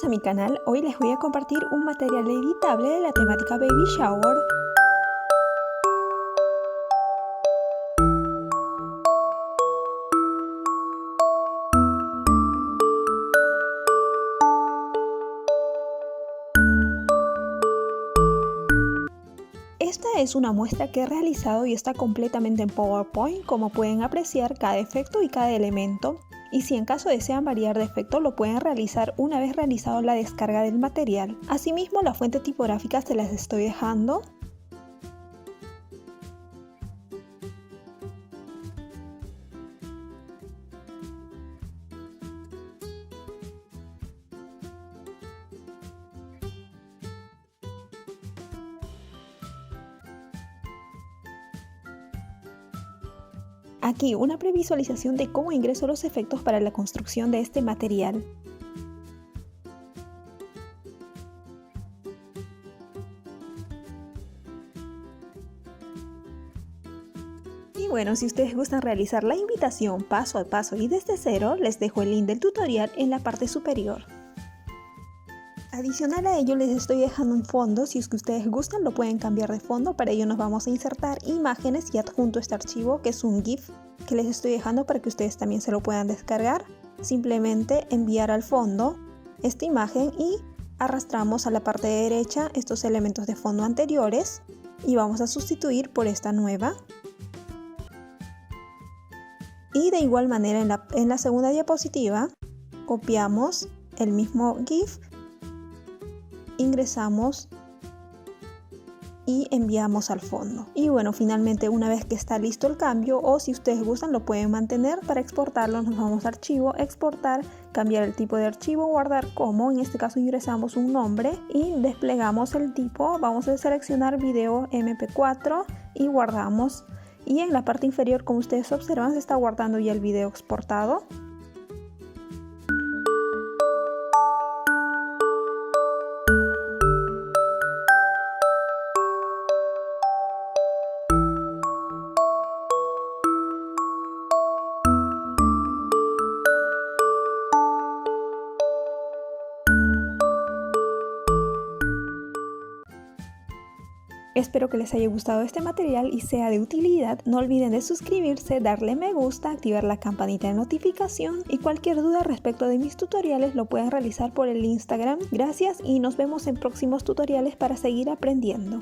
Bienvenidos a mi canal. Hoy les voy a compartir un material editable de la temática Baby Shower. Esta es una muestra que he realizado y está completamente en PowerPoint. Como pueden apreciar, cada efecto y cada elemento. Y si en caso desean variar de efecto, lo pueden realizar una vez realizado la descarga del material. Asimismo, la fuente tipográfica se las estoy dejando. Aquí una previsualización de cómo ingreso los efectos para la construcción de este material. Y bueno, si ustedes gustan realizar la invitación paso a paso y desde cero, les dejo el link del tutorial en la parte superior. Adicional a ello, les estoy dejando un fondo. Si es que ustedes gustan, lo pueden cambiar de fondo. Para ello nos vamos a insertar imágenes y adjunto este archivo, que es un GIF, que les estoy dejando para que ustedes también se lo puedan descargar. Simplemente enviar al fondo esta imagen y arrastramos a la parte derecha estos elementos de fondo anteriores y vamos a sustituir por esta nueva. Y de igual manera en la segunda diapositiva copiamos el mismo GIF, ingresamos y enviamos al fondo. Y bueno, finalmente una vez que está listo el cambio, o si ustedes gustan lo pueden mantener, para exportarlo nos vamos a archivo, exportar, cambiar el tipo de archivo, guardar como, en este caso ingresamos un nombre y desplegamos el tipo. Vamos a seleccionar video MP4 y guardamos, y en la parte inferior, como ustedes observan, se está guardando ya el video exportado. Espero que les haya gustado este material y sea de utilidad. No olviden de suscribirse, darle me gusta, activar la campanita de notificación y cualquier duda respecto de mis tutoriales lo pueden realizar por el Instagram. Gracias y nos vemos en próximos tutoriales para seguir aprendiendo.